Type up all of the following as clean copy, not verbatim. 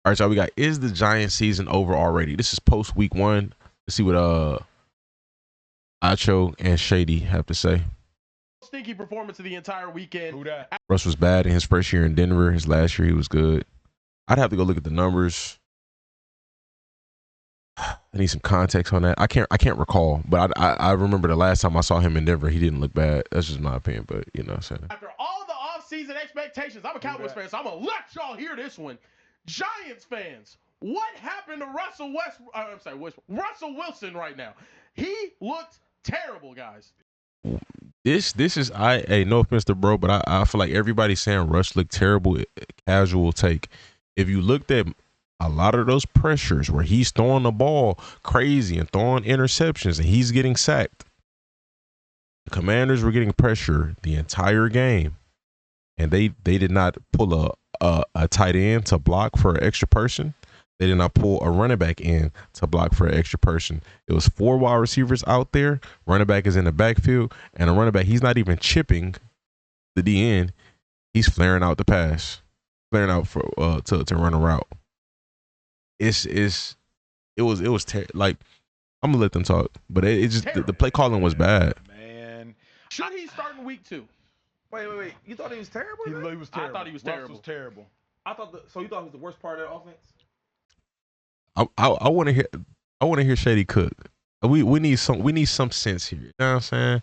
All right, y'all. We got is the Giants season over already? This is post week 1. Let's see what Acho and Shady have to say. Stinky performance of the entire weekend. Who that? Russ was bad in his first year in Denver. His last year he was good. I'd have to go look at the numbers. I need some context on that. I can't recall, but I remember the last time I saw him in Denver, he didn't look bad. That's just my opinion, but you know what I'm saying. After all the offseason expectations, I'm a Cowboys fan, so I'm going to let y'all hear this one. Giants fans, what happened to Russell Wilson right now? He looked terrible, guys. This is no offense to bro, but I feel like everybody's saying Russ looked terrible. Casual take. If you looked at a lot of those pressures where he's throwing the ball crazy and throwing interceptions and he's getting sacked, the Commanders were getting pressure the entire game, and they did not pull a tight end to block for an extra person. They did not pull a running back in to block for an extra person. It was 4 wide receivers out there. Running back is in the backfield, and a running back, he's not even chipping the DN. He's flaring out the pass, flaring out for to run a route. It was like, I'm gonna let them talk, but it just the play calling was bad. Man, should he start in week 2? Wait. You thought he was terrible? He was terrible. I thought he was Russ terrible. was terrible. So you thought he was the worst part of the offense? I want to hear Shady cook. We need some sense here. You know what I'm saying?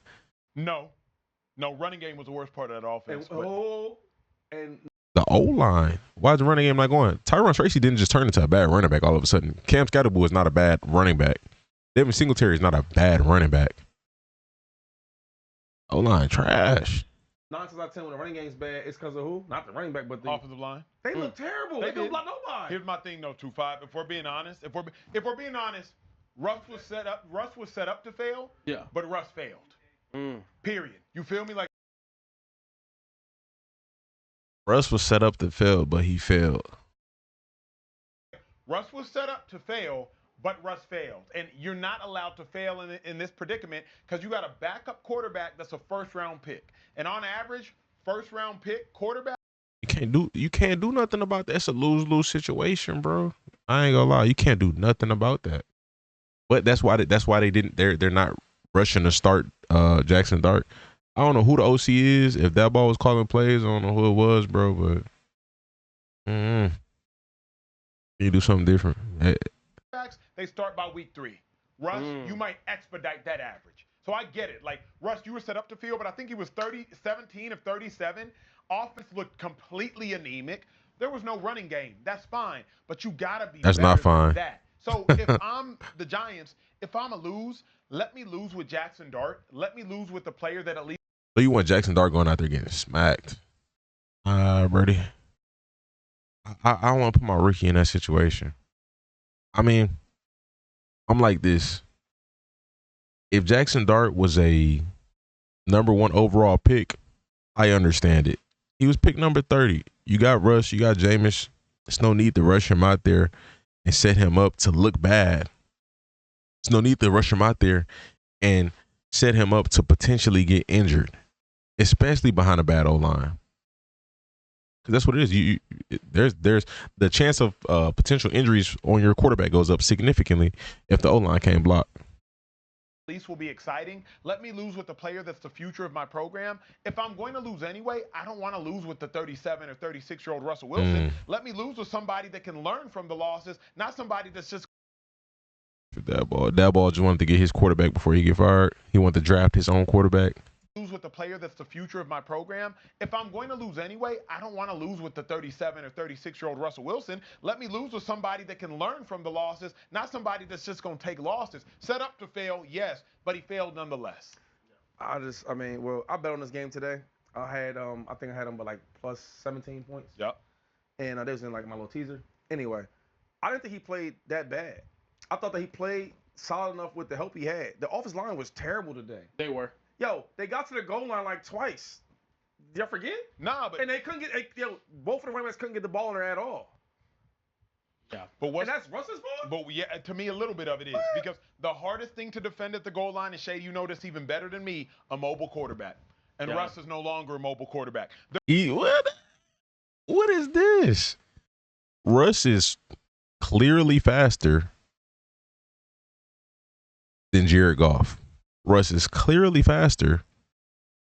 No, running game was the worst part of that offense. And the O-line. Why is the running game not going? Tyron Tracy didn't just turn into a bad running back all of a sudden. Cam Scatterbull is not a bad running back. Devin Singletary is not a bad running back. O-line trash. 9 times out of 10 when the running game's bad, it's because of who? Not the running back, but the Offensive line. They look terrible. They don't block nobody. Here's my thing though, 2-5. If we're being honest, Russ was set up to fail. Yeah. But Russ failed. Period. You feel me? Like Russ was set up to fail, but he failed. Russ was set up to fail, but Russ failed. And you're not allowed to fail in this predicament because you got a backup quarterback that's a first-round pick. And on average, first-round pick quarterback. You can't do nothing about that. It's a lose-lose situation, bro. I ain't gonna lie. You can't do nothing about that. But that's why they didn't. They're not rushing to start Jackson Dart. I don't know who the OC is. If that ball was calling plays, I don't know who it was, bro. But you do something different. They start by week 3. Russ, you might expedite that average. So I get it. Like, Russ, you were set up to field, but I think he was 17 of 37. Offense looked completely anemic. There was no running game. That's fine. But you got to be That's better not fine. than that. So if I'm the Giants, if I'm a lose, let me lose with Jackson Dart. Let me lose with the player that at least. So you want Jackson Dart going out there getting smacked? Brady. I don't want to put my rookie in that situation. I mean, I'm like this. If Jackson Dart was a number 1 overall pick, I understand it. He was picked number 30. You got Russ, you got Jameis. There's no need to rush him out there and set him up to look bad. There's no need to rush him out there and set him up to potentially get injured, especially behind a bad O-line. Because that's what it is. There's the chance of potential injuries on your quarterback goes up significantly if the O-line can't block. At least will be exciting. Let me lose with the player that's the future of my program. If I'm going to lose anyway, I don't want to lose with the 37 or 36-year-old Russell Wilson. Let me lose with somebody that can learn from the losses, not somebody that's just. That ball just wanted to get his quarterback before he get fired. He wanted to draft his own quarterback. Lose with the player that's the future of my program. If I'm going to lose anyway, I don't want to lose with the 37 or 36-year-old Russell Wilson. Let me lose with somebody that can learn from the losses, not somebody that's just going to take losses. Set up to fail, yes, but he failed nonetheless. I bet on this game today. I think I had him by like plus 17 points. Yep. And that was in like my little teaser. Anyway, I didn't think he played that bad. I thought that he played solid enough with the help he had. The offensive line was terrible today. They were. Yo, they got to the goal line like twice. Did y'all forget? Nah, but. And they couldn't get, both of the running backs couldn't get the ball in there at all. Yeah. And that's Russ's fault? But yeah, to me, a little bit of it is. Because the hardest thing to defend at the goal line, and Shay, you know this even better than me, a mobile quarterback. And Russ is no longer a mobile quarterback. What is this? Russ is clearly faster than Jared Goff. Russ is clearly faster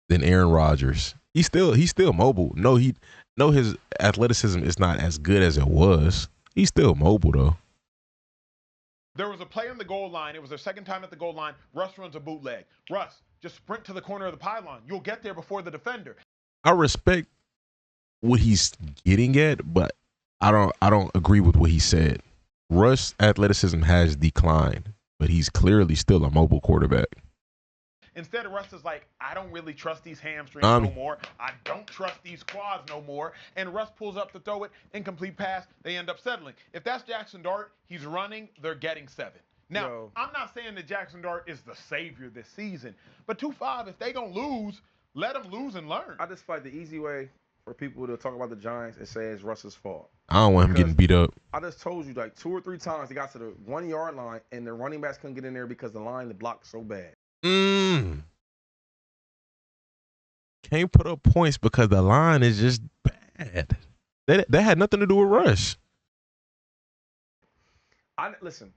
than Aaron Rodgers. He's still mobile. No, his athleticism is not as good as it was. He's still mobile though. There was a play on the goal line. It was their second time at the goal line. Russ runs a bootleg. Russ, just sprint to the corner of the pylon. You'll get there before the defender. I respect what he's getting at, but I don't agree with what he said. Russ' athleticism has declined, but he's clearly still a mobile quarterback. Instead, Russ is like, I don't really trust these hamstrings no more. I don't trust these quads no more. And Russ pulls up to throw it, incomplete pass. They end up settling. If that's Jackson Dart, he's running, they're getting 7. Now, I'm not saying that Jackson Dart is the savior this season, but 2-5, if they going to lose, let them lose and learn. I just find the easy way for people to talk about the Giants and say it's Russ's fault. I don't want him getting beat up. I just told you like 2 or 3 times they got to the 1-yard line and the running backs couldn't get in there because the line blocked so bad. Can't put up points because the line is just bad. That had nothing to do with Russ. Listen,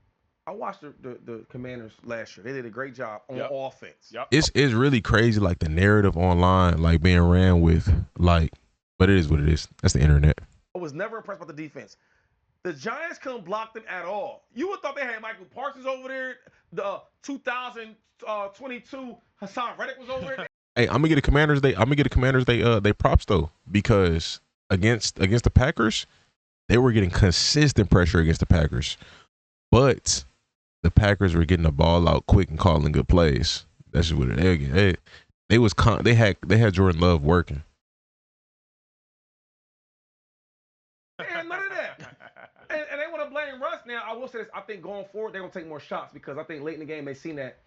I watched the Commanders last year. They did a great job on offense. Yep. It's really crazy, like the narrative online, like being ran with, like, but it is what it is. That's the internet. I was never impressed by the defense. The Giants couldn't block them at all. You would thought they had Michael Parsons over there. The 2022 Hassan Reddick was over there. Hey, I'm gonna get a Commanders. They props though, because against the Packers, they were getting consistent pressure against the Packers, but the Packers were getting the ball out quick and calling good plays. That's just what they had Jordan Love working. And none of that. And they want to blame Russ. Now, I will say this. I think going forward, they're going to take more shots because I think late in the game, they seen that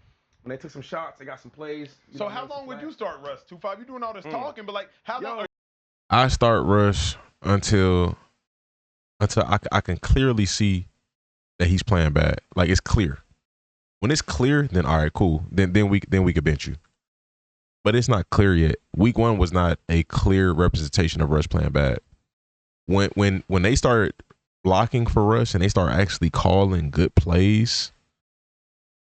when they took some shots, they got some plays. So how long would you start Russ? 2-5, you doing all this talking, but like, how long? I start Russ until I can clearly see that he's playing bad. Like, it's clear. When it's clear, then all right, cool. Then we could bench you. But it's not clear yet. Week 1 was not a clear representation of Russ playing bad. When they start blocking for Russ and they start actually calling good plays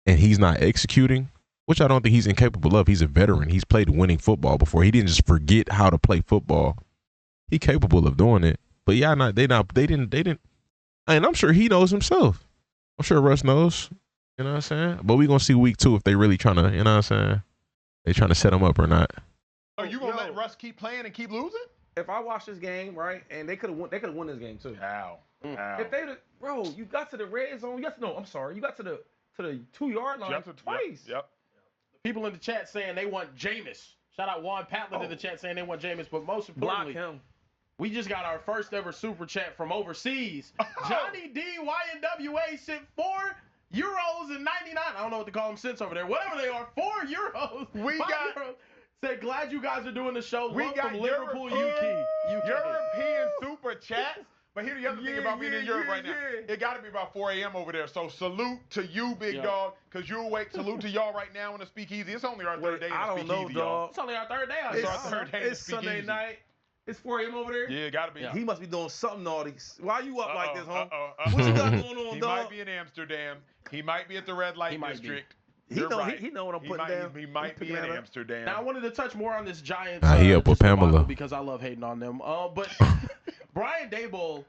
and he's not executing, which I don't think he's incapable of. He's a veteran. He's played winning football before. He didn't just forget how to play football. He's capable of doing it. But yeah, they didn't. And I'm sure he knows himself. I'm sure Russ knows. You know what I'm saying? But we're going to see week 2 if they really trying to, you know what I'm saying? They trying to set him up or not. Are you going to let Russ keep playing and keep losing? If I watch this game, right, and they could have won this game too. How? If you got to the red zone, you got to the 2-yard line twice. Yep. People in the chat saying they want Jameis. Shout out Juan Patland in the chat saying they want Jameis, but most importantly, block him. We just got our first ever super chat from overseas. Johnny D YNWA sent €4.99. I don't know what to call them cents over there. Whatever they are, €4. We got €5. Said, glad you guys are doing the show. We Love got from Liverpool, UK. European super chats. But here's the other thing about being in Europe right now. Yeah. It got to be about 4 a.m. over there. So salute to you, big dog, because you're awake. Salute to y'all right now in the speakeasy. It's only our third day in the speakeasy, I don't know, dog. It's only our third day. It's our third day in the It's speakeasy. Sunday night. It's 4 a.m. over there. Yeah, it got to be. He must be doing something naughty. Why you up like this, huh? What you got going on, he dog? might be in Amsterdam. He might be at the red light district. He know what I'm putting down. He might be in Amsterdam. Now, I wanted to touch more on this Giants. He up with Pamela. Because I love hating on them. But Brian Daboll,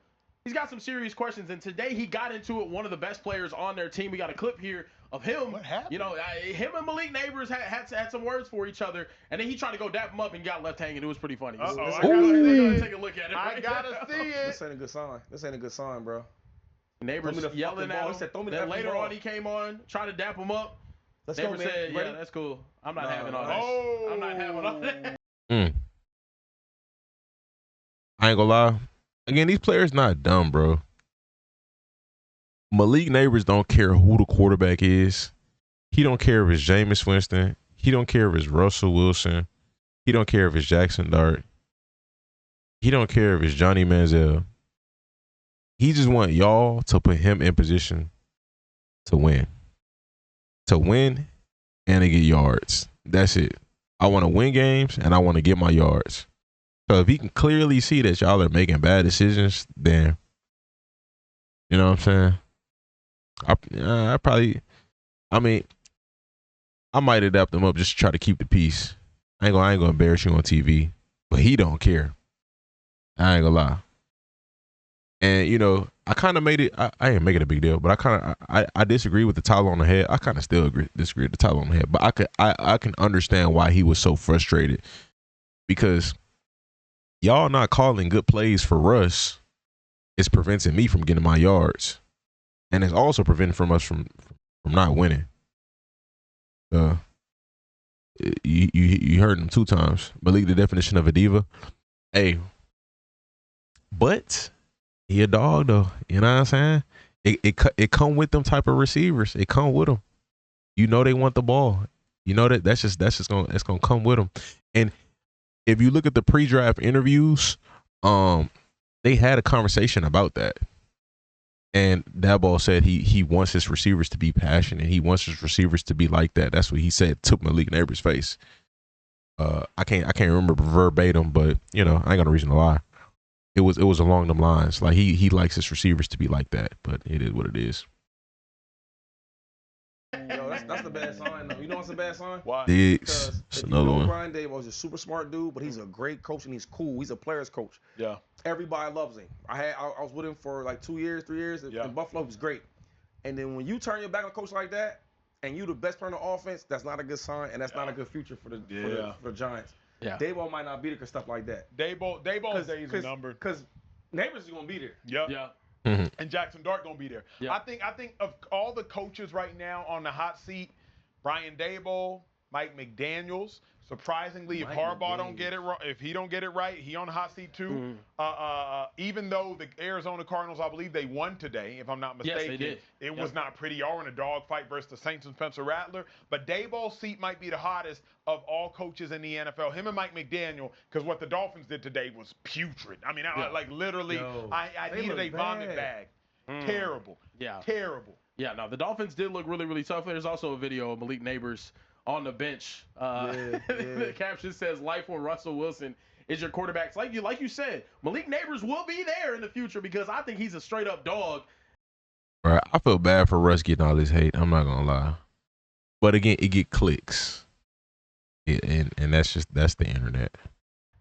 he's got some serious questions. And today he got into it, one of the best players on their team. We got a clip here of him. What happened? You know, him and Malik Neighbors had some words for each other. And then he tried to go dap him up and got left hanging. It was pretty funny. I gotta Take a look at it. I gotta see it. This ain't a good sign, bro. Neighbors yelling at him. He said, throw me the Then fucking later ball. on he came on, tried to dap him up. Let's Neighbor go, man. said, Ready? yeah, that's cool. I'm not having all that. Oh. I'm not having all that. I ain't gonna lie. Again, these players not dumb, bro. Malik Neighbors don't care who the quarterback is. He don't care if it's Jameis Winston. He don't care if it's Russell Wilson. He don't care if it's Jackson Dart. He don't care if it's Johnny Manziel. He just want y'all to put him in position to win. To win and to get yards. That's it. I want to win games and I want to get my yards. So if he can clearly see that y'all are making bad decisions, then You know what I'm saying? I probably, I mean, I might adapt him up just to try to keep the peace. I ain't gonna embarrass you on TV, but he don't care. I ain't gonna lie. And you know, I kind of made it. I ain't make it a big deal, but I disagree with the title on the head. I kind of still disagree with the title on the head, but I can understand why he was so frustrated because y'all not calling good plays for Russ is preventing me from getting my yards, and it's also preventing from us from not winning. You heard him 2 times. Malik, the definition of a diva. Hey, but he a dog though. You know what I'm saying? It come with them type of receivers. It come with them. You know they want the ball. You know that's just gonna come with them. And if you look at the pre-draft interviews, they had a conversation about that. And Daboll said he wants his receivers to be passionate. He wants his receivers to be like that. That's what he said to Malik Neighbors' face. I can't remember verbatim, but you know I ain't got no reason to lie. It was along them lines. Like he likes his receivers to be like that, but it is what it is. Yo, that's the bad sign though. You know what's a bad sign? Why? Because It's if another you know one. Brian Daboll is a super smart dude, but he's a great coach and he's cool. He's a player's coach. Yeah. Everybody loves him. I was with him for like 2 years, 3 years. Yeah. In Buffalo, he was great. And then when you turn your back on a coach like that, and you the best player on the offense, that's not a good sign, and that's not a good future for the Giants. Yeah. Daboll might not be there because stuff like that. Daboll's days are numbered. Because Neighbors is gonna be there. Yep. Yeah. And Jackson Dart gonna be there. Yep. I think of all the coaches right now on the hot seat, Brian Daboll, Mike McDaniels. Surprisingly, if Harbaugh don't get it right, if he don't get it right, he on the hot seat too. Even though the Arizona Cardinals, I believe they won today, if I'm not mistaken. Yes, they did. It was not pretty. Y'all were in a dogfight versus the Saints and Spencer Rattler. But Daboll's seat might be the hottest of all coaches in the NFL. Him and Mike McDaniel, because what the Dolphins did today was putrid. I mean, like literally, I needed a vomit bag. Terrible. Yeah. Terrible. Yeah, no, the Dolphins did look really, really tough. There's also a video of Malik Neighbors on the bench. The caption says, "Life with Russell Wilson is your quarterback." Like you said, Malik Neighbors will be there in the future because I think he's a straight up dog. Right. I feel bad for Russ getting all this hate. I'm not gonna lie, but again, it get clicks, and that's the internet.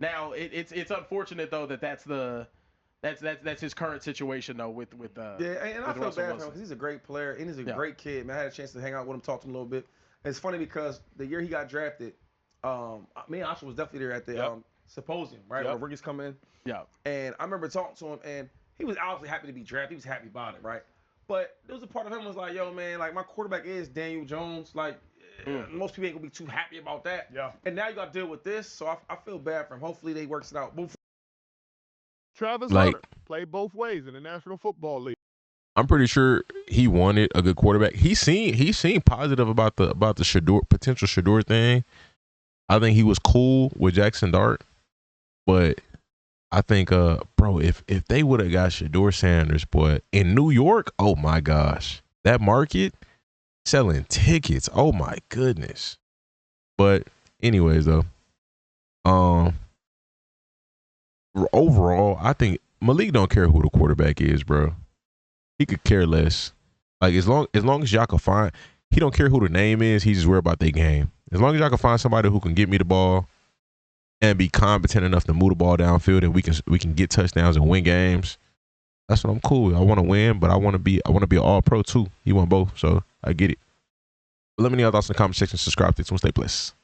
Now it's unfortunate though that's his current situation though with and I feel Russell bad for him Wilson. because he's a great player and he's a great kid. Man, I had a chance to hang out with him, talk to him a little bit. And it's funny because the year he got drafted, me and Asha was definitely there at the symposium, right? Where rookies come in. Yeah. And I remember talking to him, and he was obviously happy to be drafted. He was happy about it, right? But there was a part of him was like, yo, man, like my quarterback is Daniel Jones. Like most people ain't gonna be too happy about that. Yeah. And now you got to deal with this, so I feel bad for him. Hopefully they works it out. Travis Like- Hunter played both ways in the National Football League. I'm pretty sure he wanted a good quarterback. He seemed positive about the potential Shador thing. I think he was cool with Jackson Dart, but I think bro, if they would have got Shador Sanders, boy, in New York, oh my gosh, that market selling tickets, oh my goodness. But anyways though, overall, I think Malik don't care who the quarterback is, bro. He could care less. Like as long as y'all can find, he don't care who the name is. He just worry about their game. As long as y'all can find somebody who can get me the ball and be competent enough to move the ball downfield, and we can get touchdowns and win games. That's what I'm cool with. I want to win, but I want to be an all pro too. He want both, so I get it. But let me know your thoughts in the comment section. Subscribe to Stay Blessed.